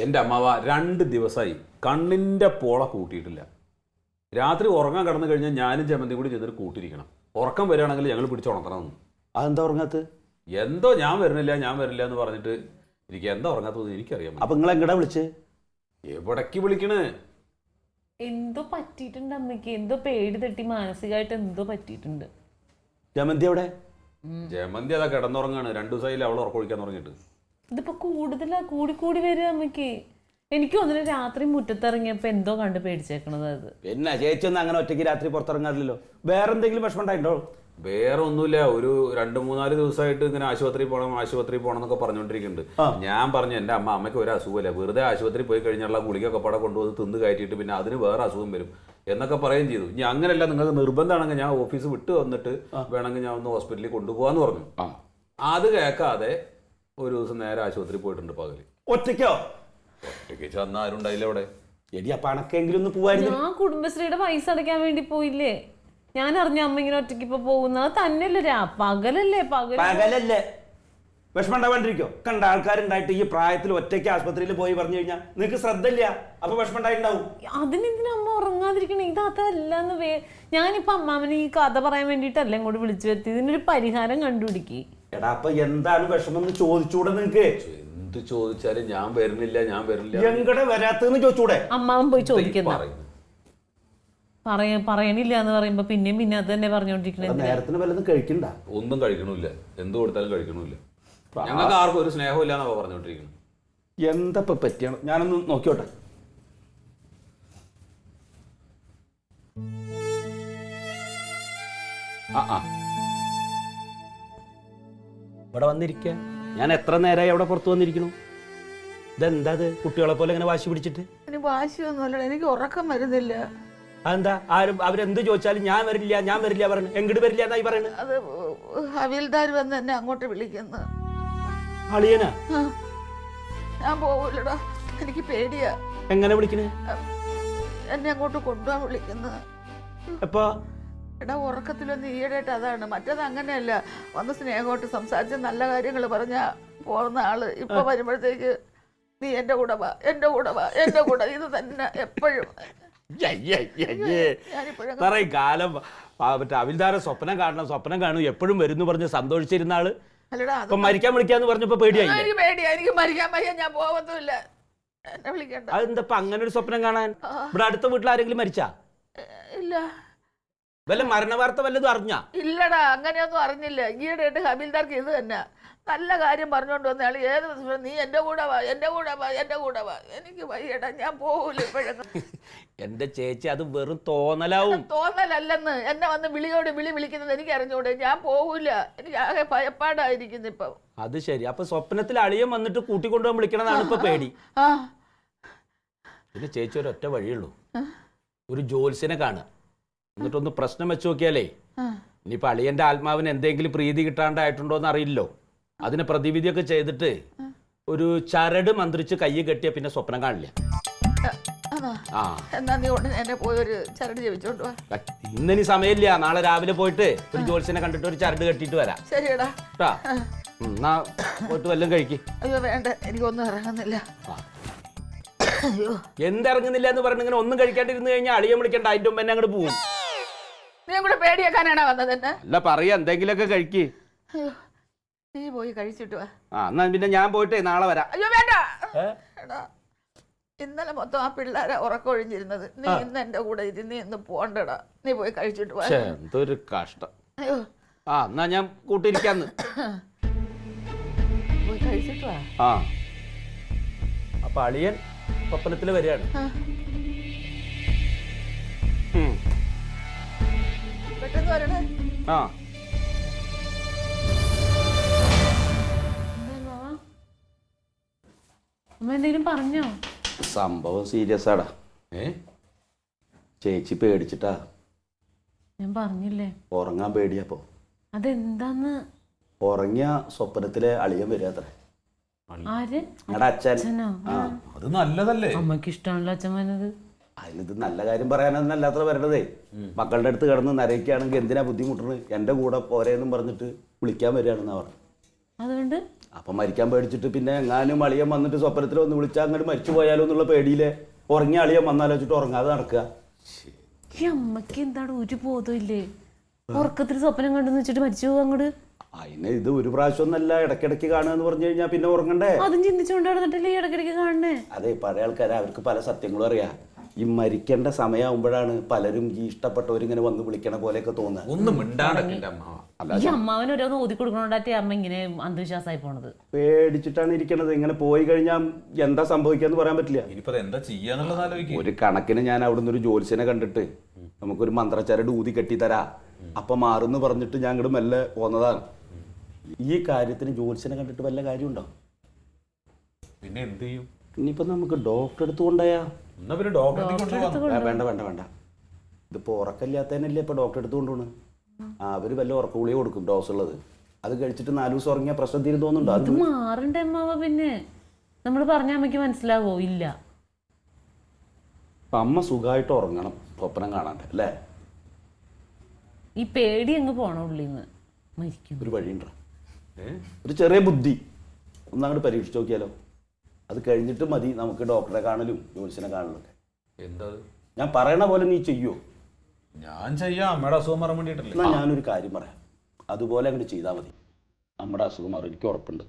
എൻ്റെ അമ്മാവ 2 ദിവസമായി കണ്ണിൻ്റെ പോള കൂട്ടിയിട്ടില്ല. രാത്രി ഉറങ്ങാൻ കിടന്നു കഴിഞ്ഞാൽ ഞാനും ചമ്മന്തി കൂടി ചെന്നിട്ട് കൂട്ടിയിരിക്കണം. ഉറക്കം വരികയാണെങ്കിൽ ഞങ്ങൾ പിടിച്ചുണർത്തണമെന്ന്. അതെന്താ ഉറങ്ങാത്തത്? എന്തോ ഞാൻ വരുന്നില്ല എന്ന് പറഞ്ഞിട്ട് എനിക്ക് എന്താ ഉറങ്ങാത്തത് എനിക്കറിയാം. അപ്പൊ നിങ്ങൾ എങ്ങടാ വിളിച്ച്? എവിടേക്ക് വിളിക്കണേ? എന്തോ പറ്റിയിട്ടുണ്ട് അമ്മയ്ക്ക്, എന്തോ പേടി തട്ടി മാനസികമായിട്ട് എന്തോ പറ്റിയിട്ടുണ്ട്. ജമന്തി എവിടെ? ജമന്തി അതാ കിടന്നുറങ്ങാണ്. 2 ദിവസമായില്ല അവൾ ഉറക്കൊഴിക്കാൻ തുടങ്ങിയിട്ട്. ഇതിപ്പോ കൂടുതലാ, കൂടി വരിക അമ്മയ്ക്ക്. എനിക്ക് തോന്നുന്നു രാത്രി മുറ്റത്തിറങ്ങിയപ്പോ എന്തോ കണ്ട് പേടിച്ചേക്കണത്. അത് പിന്നെ ചേച്ചി ഒന്നും അങ്ങനെ ഒറ്റയ്ക്ക് രാത്രി പുറത്തിറങ്ങാറില്ലല്ലോ. വേറെ എന്തെങ്കിലും വിഷമം ഉണ്ടായിട്ടോ? വേറെ ഒന്നുമില്ല. ഒരു 2-3 ദിവസമായിട്ട് ഇങ്ങനെ ആശുപത്രി പോകണം എന്നൊക്കെ പറഞ്ഞുകൊണ്ടിരിക്കുന്നുണ്ട്. ഞാൻ പറഞ്ഞു എൻ്റെ അമ്മയ്ക്ക് ഒരു അസുഖമില്ല, വെറുതെ ആശുപത്രി പോയി കഴിഞ്ഞാൽ ഗുളികൊക്കെ പടം കൊണ്ടുവന്ന് തിന്ന് കയറ്റിയിട്ട് പിന്നെ അതിന് വേറെ അസുഖം വരും എന്നൊക്കെ പറയുകയും ചെയ്തു. ഇനി അങ്ങനെയല്ല, നിങ്ങൾക്ക് നിർബന്ധമാണെങ്കിൽ ഞാൻ ഓഫീസ് വിട്ട് വന്നിട്ട് വേണമെങ്കിൽ ഞാൻ ഒന്ന് ഹോസ്പിറ്റലിൽ കൊണ്ടുപോകാന്ന് പറഞ്ഞു. അത് കേൾക്കാതെ ഒരു ദിവസം നേരെ ആശുപത്രി പോയിട്ടുണ്ട് പകല്. ഒറ്റയ്ക്കോ? ഒറ്റയ്ക്ക് ചെന്ന ആരും ഉണ്ടായില്ല അവിടെ. എടി അപ്പൊ അണക്കെങ്കിലും ഒന്ന് പോവായിരുന്നു. ഞാൻ കുടുംബശ്രീയുടെ പൈസ അടയ്ക്കാൻ വേണ്ടി പോയില്ലേ. ഞാൻ അറിഞ്ഞ അമ്മ ഇങ്ങനെ ഒറ്റയ്ക്ക് ഇപ്പൊ പോകുന്നത് തന്നെയല്ലേ. പകലല്ലേ വിഷമം ഉണ്ടാവാണ്ടിരിക്കോ? കണ്ട ആൾക്കാരുണ്ടായിട്ട് ഈ പ്രായത്തിൽ ഒറ്റയ്ക്ക് ആശുപത്രിയിൽ പോയി പറഞ്ഞു കഴിഞ്ഞാൽ നിങ്ങൾക്ക് ശ്രദ്ധ ഇല്ല, അപ്പൊ വിഷമം ഉണ്ടായിട്ടുണ്ടാവും. അതിനെന്തിനാ അമ്മ ഉറങ്ങാതിരിക്കണേ? ഇതല്ലാന്ന് ഞാനിപ്പോ അമ്മാവന് ഈ കഥ പറയാൻ വേണ്ടിട്ടല്ല ഇങ്ങോട്ട് വിളിച്ചു വരുത്തി. ഇതിനൊരു പരിഹാരം കണ്ടുപിടിക്ക്. എടാ അപ്പൊ എന്താണ് വിഷമം എന്ന് ചോദിച്ചൂടെ നിങ്ങക്ക്? എന്ത് ചോദിച്ചാലും ഞാൻ വരുന്നില്ല. എങ്ങടെ വരാത്തെന്ന് ചോദിച്ചൂടെ? അമ്മാവൻ പോയി ചോദിക്കുന്ന പറയണില്ല എന്ന് പറയുമ്പോ പിന്നെ അത് തന്നെ പറഞ്ഞോണ്ടിരിക്കണേ. നേരത്തിന് വല്ലതും കഴിക്കണ്ട? ഒന്നും കഴിക്കണില്ല, എന്ത് കൊടുത്താലും കഴിക്കണില്ല. ഞങ്ങൾക്ക് ആർക്കും ഒരു സ്നേഹമില്ല എന്നാ പറഞ്ഞോണ്ടിരിക്കുന്നത്. എന്താ പറ്റിയാണ്? ഞാനൊന്ന് നോക്കിയോട്ടെ. ഇവിടെ വന്നിരിക്ക. ഞാൻ എത്ര നേരമായി അവിടെ പുറത്ത് വന്നിരിക്കണു. ഇതെന്താ കുട്ടികളെ പോലെ ഇങ്ങനെ വാശി പിടിച്ചിട്ട്? വാശിയൊന്നുമല്ല, എനിക്ക് ഉറക്കം വരുന്നില്ല. അതെന്താ? അവരെന്ത് ചോദിച്ചാലും ഞാൻ വരില്ല പറഞ്ഞു. എങ്ങോട്ട് വരില്ല എന്നായി പറയുന്നത്? അത് ഹവീൽദാർ വന്ന് എന്നെ അങ്ങോട്ട് വിളിക്കുന്നു. അളിയനാ? ഞാൻ പോവൂലടാ, എനിക്ക് പേടിയാ. എങ്ങനെ വിളിക്കണേ? എന്നെ അങ്ങോട്ട് കൊണ്ടുപോകാൻ വിളിക്കുന്നത്. എപ്പോ? എടാ ഉറക്കത്തിലൊന്ന് ഈയിടെയായിട്ട് അതാണ്. മറ്റത് അങ്ങനെയല്ല, വന്ന് സ്നേഹമായിട്ട് സംസാരിച്ച് നല്ല കാര്യങ്ങൾ പറഞ്ഞ പോകുന്ന ആള് ഇപ്പൊ വരുമ്പോഴത്തേക്ക് നീ എന്റെ കൂടെ വാ ഇത് തന്നെ എപ്പോഴും. കാലം അവിൽദാരെ സ്വപ്നം കാണും എപ്പോഴും വരുന്നു പറഞ്ഞ് സന്തോഷിച്ചിരുന്ന ആള് മരിക്കാൻ വിളിക്കാന്ന് പറഞ്ഞപ്പോ പേടിയായി. എനിക്ക് മരിക്കാൻ വയ്യ, ഞാൻ പോവത്തുമില്ല, എന്നെ വിളിക്കണ്ട. അതെന്താ അങ്ങനെ ഒരു സ്വപ്നം കാണാൻ? ഇവിടെ അടുത്ത വീട്ടിൽ ആരെങ്കിലും മരിച്ചാ? ഇല്ല. വല്ല മരണ വാർത്ത വല്ലതും അറിഞ്ഞാ? ഇല്ലടാ, അങ്ങനെയൊന്നും അറിഞ്ഞില്ല. ഈയിടെ ഹബീൽദാർക്ക് ഇത് തന്നെ നല്ല കാര്യം പറഞ്ഞോണ്ട് വന്നയാൾ ഏത് ദിവസം നീ എന്റെ കൂടെ വാ. എനിക്ക് വയ്യടാ, ഞാൻ പോകൂല ഇപ്പോഴൊന്നും. എന്റെ ചേച്ചി, അത് വെറും തോന്നലാവും. തോന്നലല്ലെന്ന്, എന്നെ വന്ന് വിളിക്കുന്നത് എനിക്ക് അറിഞ്ഞൂടെ. ഞാൻ പോകൂല, എനിക്ക് ആകെ ഭയപ്പാടായിരിക്കുന്നു ഇപ്പൊ. അത് ശരി. അപ്പൊ സ്വപ്നത്തിൽ അളിയൻ വന്നിട്ട് കൂട്ടിക്കൊണ്ടുപോകാൻ വിളിക്കണമെന്നാണ് ഇപ്പൊ പേടി. പിന്നെ ചേച്ചി ഒരൊറ്റ വഴിയുള്ളൂ, ഒരു ജോത്സ്യനെ കാണുക, എന്നിട്ടൊന്ന് പ്രശ്നം വെച്ച് നോക്കിയാലേ ഇനിയിപ്പൊ അളിയന്റെ ആത്മാവിന് എന്തെങ്കിലും പ്രീതി കിട്ടാണ്ടായിട്ടുണ്ടോ എന്ന് അറിയില്ലോ. അതിനെ പ്രതിവിധിയൊക്കെ ചെയ്തിട്ട് ഒരു ചരട് മന്ത്രിച്ച് കൈ കെട്ടിയ പിന്നെ സ്വപ്നം കാണില്ല. എന്നാ നീ ഉടനെ എന്നെ പോയി ഒരു ചരട് ജപിച്ചോണ്ട് വാ. ഇന്നിനി സമയമില്ല, നാളെ രാവിലെ പോയിട്ട് ഒരു ജോത്സ്യനെ കണ്ടിട്ട് ഒരു ചരട് കെട്ടിട്ട് വരാം. ശരിയടാ. എന്നാ പോയിട്ട് വല്ലതും കഴിക്കും. അയ്യോ വേണ്ട, എനിക്കൊന്നും ഇറങ്ങുന്നില്ല. എന്തിറങ്ങുന്നില്ല എന്ന് പറഞ്ഞ ഇങ്ങനെ ഒന്നും കഴിക്കാണ്ടിരുന്നു കഴിഞ്ഞാൽ അളിയൻ വിളിക്കണ്ട, അതിന്റെ മുമ്പ് തന്നെ അങ്ങോട്ട് പോവും. നീ കൂടെ പേടിയാക്കാനാണോ വന്നത് എന്നെ? അല്ല പറയാ, എന്തെങ്കിലുമൊക്കെ കഴിക്ക്. നീ പോയി കഴിച്ചിട്ട് വാ. എന്നാ പിന്നെ ഞാൻ പോയിട്ടേ നാളെ വരാം. അയ്യോ വേണ്ട. എടാ ഇന്നലെ മൊത്തം ആ പിള്ളേരെ ഉറക്കൊഴിഞ്ഞിരുന്നത്. നീ ഇന്ന് എന്റെ കൂടെ ഇരുന്ന് ഇന്ന് പോണ്ടടാ. നീ പോയി കഴിച്ചിട്ട് വാ. എന്തൊരു കഷ്ടം. എന്നാ ഞാൻ കൂട്ടിരിക്കാന്ന്. പോയി കഴിച്ചിട്ട് വാ. അപ്പൊ അളിയൻ സ്വപ്നത്തില് വരികയാണ്. പെട്ടെന്ന് വരണേ. അമ്മ എന്തെങ്കിലും പറഞ്ഞോ? സംഭവം സീരിയസ് ആടാ. ചേച്ചി പേടിച്ചിട്ടാ. ഞാൻ പറഞ്ഞില്ലേ ഉറങ്ങാൻ പേടിയപ്പോ. അതെന്താന്ന്? ഉറങ്ങിയ സ്വപ്നത്തിലെ അളിയൻ വരാത്ര. ആര്? അച്ഛനോ? അത് നല്ലതല്ലേ? അമ്മക്ക് ഇഷ്ടമാണല്ലോ അച്ഛൻ വന്നത്. അതിനിത് നല്ല കാര്യം പറയാനല്ലാത്ര വരണതേ. മക്കളുടെ അടുത്ത് കിടന്ന് നരയ്ക്കുകയാണെങ്കിൽ എന്തിനാ ബുദ്ധിമുട്ടുന്നത്? എന്റെ കൂടെ പോരേന്നും പറഞ്ഞിട്ട് വിളിക്കാൻ വരികയാണെന്നാ പറഞ്ഞു. അതുകൊണ്ട് അപ്പം മരിക്കാൻ പേടിച്ചിട്ട് പിന്നെ എങ്ങാനും അളിയൻ വന്നിട്ട് സ്വപ്നത്തിൽ ഒന്ന് വിളിച്ചാൽ അങ്ങോട്ട് മരിച്ചു പോയാലോ എന്നുള്ള പേടിയിലെ ഉറങ്ങിയ അളിയൻ വന്നാലോചിച്ചിട്ട് ഉറങ്ങാതെ നടക്കുക. ഈ അമ്മക്ക് എന്താണ് ഒരു ബോധമില്ലേ? ഉറക്കത്തിൽ സ്വപ്നം കണ്ടെന്ന് വെച്ചിട്ട് മരിച്ചു പോകും അങ്ങോട്ട്. അതിന് ഇത് ഒരു പ്രാവശ്യം ഒന്നല്ല, ഇടയ്ക്കിടയ്ക്ക് കാണുക എന്ന് പറഞ്ഞു കഴിഞ്ഞാൽ പിന്നെ ഉറങ്ങണ്ടേ? അതും ചിന്തിച്ചുകൊണ്ട് നടന്നിട്ടല്ലേ ഈ ഇടയ്ക്കിടയ്ക്ക് കാണണേ? അതെ, പഴയ ആൾക്കാരെ അവർക്ക് പല സത്യങ്ങളും അറിയാം. ഈ മരിക്കേണ്ട സമയമാകുമ്പോഴാണ് പലരും ഈ ഇഷ്ടപ്പെട്ടവരിങ്ങനെ വന്ന് വിളിക്കണ പോലെയൊക്കെ തോന്നുക. ഒന്നും മിണ്ടാണ്ടൊക്കെ എൻ്റെ അമ്മാവ. ഈ അമ്മാവന് ഓരോന്ന് ഓതി കൊടുക്കണോണ്ടാറ്റേ അമ്മ ഇങ്ങനെ അന്ധവിശ്വാസമായി പോണത്. പേടിച്ചിട്ടാണ് ഇരിക്കണത്. ഇങ്ങനെ പോയി കഴിഞ്ഞാൽ എന്താ സംഭവിക്കാന്ന് പറയാൻ പറ്റില്ല. ഇനിയിപ്പോ എന്താ ചെയ്യാന്നുള്ളത് ആലോചിക്കും. ഒരു കണക്കിന് ഞാൻ അവിടുന്ന് ഒരു ജോത്സ്യനെ കണ്ടിട്ട് നമുക്കൊരു മന്ത്രച്ചരട് ഊതി കെട്ടിത്തരാ അപ്പൊ മാറുന്ന് പറഞ്ഞിട്ട് ഞാൻ അങ്ങോട്ട് മെല്ലെ പോന്നതാണ്. ഈ കാര്യത്തിന് ജോത്സ്യനെ കണ്ടിട്ട് വല്ല കാര്യമുണ്ടോ? പിന്നെ എന്ത് ചെയ്യും? ഇനിയിപ്പോ നമുക്ക് ഡോക്ടറെ അടുത്ത് കൊണ്ടുപോയാ? എന്നാ പിന്നെ ഡോക്ടറെ കൊണ്ടുപോകാം. വേണ്ട വേണ്ട വേണ്ട, ഇതിപ്പോ ഉറക്കമില്ലാത്തതിനല്ലേ ഇപ്പൊ ഡോക്ടറെ അടുത്ത് കൊണ്ടുപോണ്. അവര് വല്ല ഉറക്ക ഗുളിക കൊടുക്കും ഡോസ് ഉള്ളത്. അത് കഴിച്ചിട്ട് 4 ദിവസം ഉറങ്ങിയ പ്രശ്നം തീരും തോന്നുന്നുണ്ടോ? ഇത് മാറണ്ടേ അമ്മാവ? പിന്നെ നമ്മൾ പറഞ്ഞ അമ്മയ്ക്ക് മനസ്സിലാവോ? ഇല്ല. അമ്മ സുഖമായിട്ട് ഉറങ്ങണം, സ്വപ്നം കാണാണ്ട് അല്ലേ? ഈ പേടി അങ്ങ് പോണ ഉള്ളിന്ന് മരിക്കും. ഒരു വഴിയുണ്ടോ? ഒരു ചെറിയ ബുദ്ധി ഒന്നങ്ങോട്ട് പരീക്ഷിച്ച് നോക്കിയാലോ? അത് കഴിഞ്ഞിട്ട് മതി നമുക്ക് ഡോക്ടറെ കാണലും ജോത്സ്യനെ കാണലും ഒക്കെ. എന്താ ഞാൻ പറയണ പോലെ നീ ചെയ്യോ? ഞാൻ ചെയ്യാം, അമ്മയുടെ അസുഖം മാറാൻ വേണ്ടിയിട്ടല്ലേ. എന്നാൽ ഞാനൊരു കാര്യം പറയാം, അതുപോലെ അങ്ങോട്ട് ചെയ്താൽ മതി. നമ്മുടെ അസുഖം മാറും, എനിക്ക് ഉറപ്പുണ്ട്.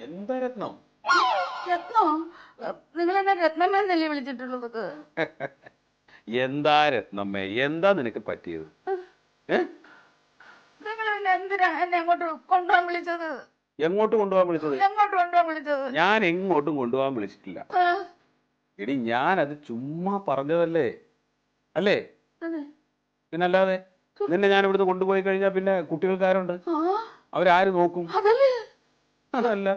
എന്താ രത്നം? രത്നോ? നിങ്ങൾ എന്നെ രത്നമ്മേന്നല്ലേ വിളിച്ചിട്ടുള്ളത്? എന്താ രത്നമ്മേ, എന്താ നിനക്ക് പറ്റിയത്? നിങ്ങൾ പിന്നെ എന്തിനാ എന്നെ അങ്ങോട്ട് കൊണ്ടുപോകാൻ വിളിച്ചത്? എങ്ങോട്ട് കൊണ്ടുപോകാൻ വിളിച്ചത്? എങ്ങോട്ട് കൊണ്ടുപോകാൻ വിളിച്ചത്? ഞാൻ എങ്ങോട്ടും കൊണ്ടുപോകാൻ വിളിച്ചിട്ടില്ല. എടി ഞാനത് ചുമ്മാ പറഞ്ഞതല്ലേ, അല്ലേ? പിന്നല്ലാതെ നിന്നെ ഞാൻ ഇവിടുന്ന് കൊണ്ടുപോയി കഴിഞ്ഞാൽ പിന്നെ കുട്ടികൾക്കാരുണ്ട്, അവരാര് നോക്കും? അതല്ല,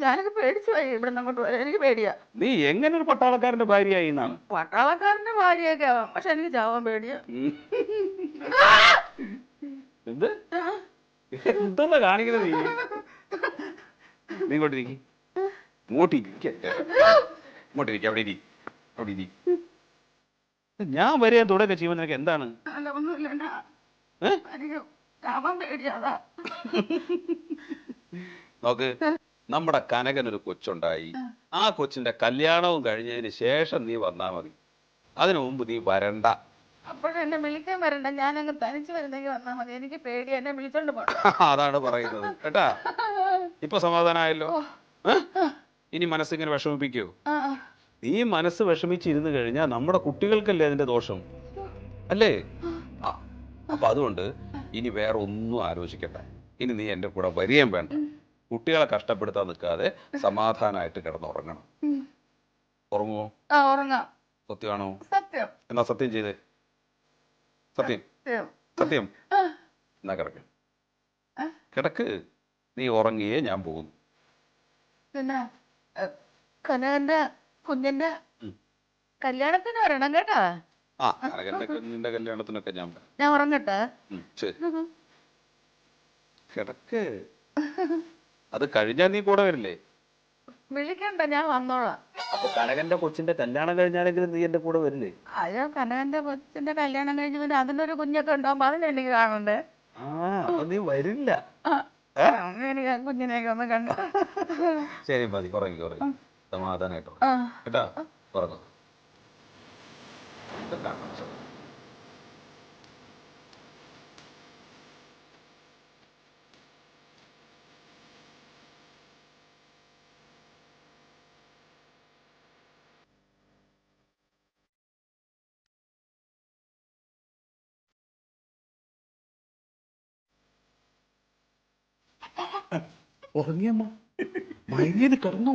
ഞാനൊക്കെ പേടിച്ചു പോയി ഇവിടുന്ന് അങ്ങോട്ട് പോയാൽ. എനിക്ക് പേടിയാ. നീ എങ്ങനെ ഒരു പട്ടാളക്കാരന്റെ ഭാര്യയായി എന്നാണ്? പട്ടാളക്കാരന്റെ ഭാര്യയൊക്കെ ആവാം, പക്ഷെ എനിക്ക് ചാവാൻ പേടിയാ. എന്ത് എന്താ കാണിക്കുന്നത് നീ? നീ ഇങ്ങോട്ടിരിക്കും, ഇങ്ങോട്ടിരിക്ക, ഇങ്ങോട്ടിരിക്ക, അവിടെ ഇരി, അവിടെ ഇരി. ഞാൻ വരെയാൻ തുടക്കം ചെയ്യുമ്പോൾ നിനക്ക് എന്താണ്? അല്ല ഒന്നുമില്ല, എനിക്ക് ചാവാൻ പേടിയാ. നോക്ക്, നമ്മുടെ കനകനൊരു കൊച്ചുണ്ടായി. ആ കൊച്ചിന്റെ കല്യാണവും കഴിഞ്ഞതിന് ശേഷം നീ വന്നാ മതി, അതിനു മുമ്പ് നീ വരണ്ട. അപ്പോഴെന്നെ വിളിക്കാൻ വരണ്ട, ഞാനങ്ങ് തനിച്ച് വരുന്നെങ്കിൽ വന്നാൽ മതി. എനിക്ക് പേടി, എന്നെ വിളിച്ചോണ്ട് പോകണം. അതാണ് പറയുന്നത് കേട്ടാ. ഇപ്പൊ സമാധാനമായല്ലോ? ഇനി മനസ്സിങ്ങനെ വിഷമിപ്പിക്കോ? നീ മനസ്സ് വിഷമിച്ചിരുന്നു കഴിഞ്ഞാൽ നമ്മുടെ കുട്ടികൾക്കല്ലേ അതിന്റെ ദോഷം, അല്ലേ? അപ്പൊ അതുകൊണ്ട് ഇനി വേറെ ഒന്നും ആലോചിക്കണ്ട. ഇനി നീ എന്റെ കൂടെ വരികയും വേണ്ട. കുട്ടികളെ കഷ്ടപ്പെടുത്താൻ നിൽക്കാതെ സമാധാനമായിട്ട് കിടന്നുറങ്ങണം. ഉറങ്ങുമോ? ഉറങ്ങാം. സത്യമാണോ? സത്യം. എന്നാ സത്യം ചെയ്തേ. സത്യം, സത്യം. എന്നാ കിടക്ക്, കിടക്ക്. നീ ഉറങ്ങിയേ ഞാൻ പോകുന്നു. പിന്നെ കനകന്റെ കുഞ്ഞിന്റെ കല്യാണത്തിന് വരണം കേട്ടാ. ആ, കനകന്റെ കുഞ്ഞിന്റെ കല്യാണത്തിനൊക്കെ ഞാൻ ഉറങ്ങട്ടെ. ശരി, കിടക്ക്. അത് കഴിഞ്ഞാൽ നീ കൂടെ വരില്ലേ? വിളിക്കണ്ട, ഞാൻ വന്നോളാം. അപ്പൊ കനകന്റെ കൊച്ചിന്റെ കല്യാണം കഴിഞ്ഞാലെങ്കിലും നീ എന്റെ കൂടെ വരില്ലേ? അയ്യോ, കനകന്റെ കൊച്ചിന്റെ കല്യാണം കഴിഞ്ഞ് പിന്നെ അതിനൊരു കുഞ്ഞൊക്കെ ഉണ്ടാവുമ്പോ അതിനെനിക്ക് കാണണ്ടേ? അപ്പൊ നീ വരില്ല. എനിക്ക് ആ കുഞ്ഞിനെയൊക്കെ ഒന്ന് കണ്ട. ശരി മതി, ഉറങ്ങി ഉറങ്ങി സമാധാനായിട്ടോ കേട്ടാ. ഉറങ്ങും. ഉറങ്ങിയമ്മ മയങ്ങിയത് കിടന്നു.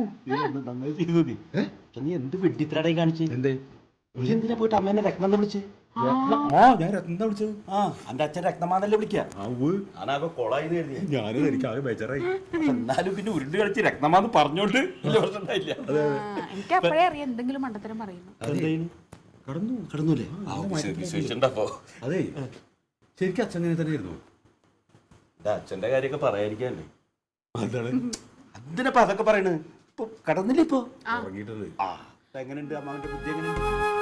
നന്നായി ചെയ്തു. നീ എന്ത് വെട്ടിത്തടയി കാണിച്ച്? എന്തിനാ പോയിട്ട് അമ്മേനെ രക്തം വിളിച്ച്? ഞാൻ രത്നം വിളിച്ചത്. ആ എന്റെ അച്ഛൻ രക്തമാനല്ലേ വിളിക്കുക. ആവ് ഞാനാകെ കൊളായി കരുതിയ. ഞാനും എനിക്ക് ആകെ ബേജാറായി. എന്നാലും പിന്നെ ഉരുണ്ട് കളിച്ച് രക്തമാന്ന് പറഞ്ഞോണ്ട് വലിയ പ്രശ്നം ഉണ്ടായില്ല. എനിക്ക് അപ്പോഴേ അറിയാം എന്തെങ്കിലും മണ്ടത്തരം പറയുന്നു. കടന്നു. കടന്നൂലേ? വിശേഷിണ്ടപ്പോ അതെ ശരിക്കും അച്ഛൻ അങ്ങനെ തന്നെ ആയിരുന്നു. എന്റെ അച്ഛന്റെ കാര്യമൊക്കെ പറയാതിരിക്കാല്ലേ. അതാണ് എന്തിനപ്പോ അതൊക്കെ പറയണത്? ഇപ്പൊ കടന്നില്ല ഇപ്പൊ ഉറങ്ങിയിട്ടുണ്ട്. എങ്ങനെയുണ്ട് അമ്മാവന്റെ ബുദ്ധി? എങ്ങനെയുണ്ട്?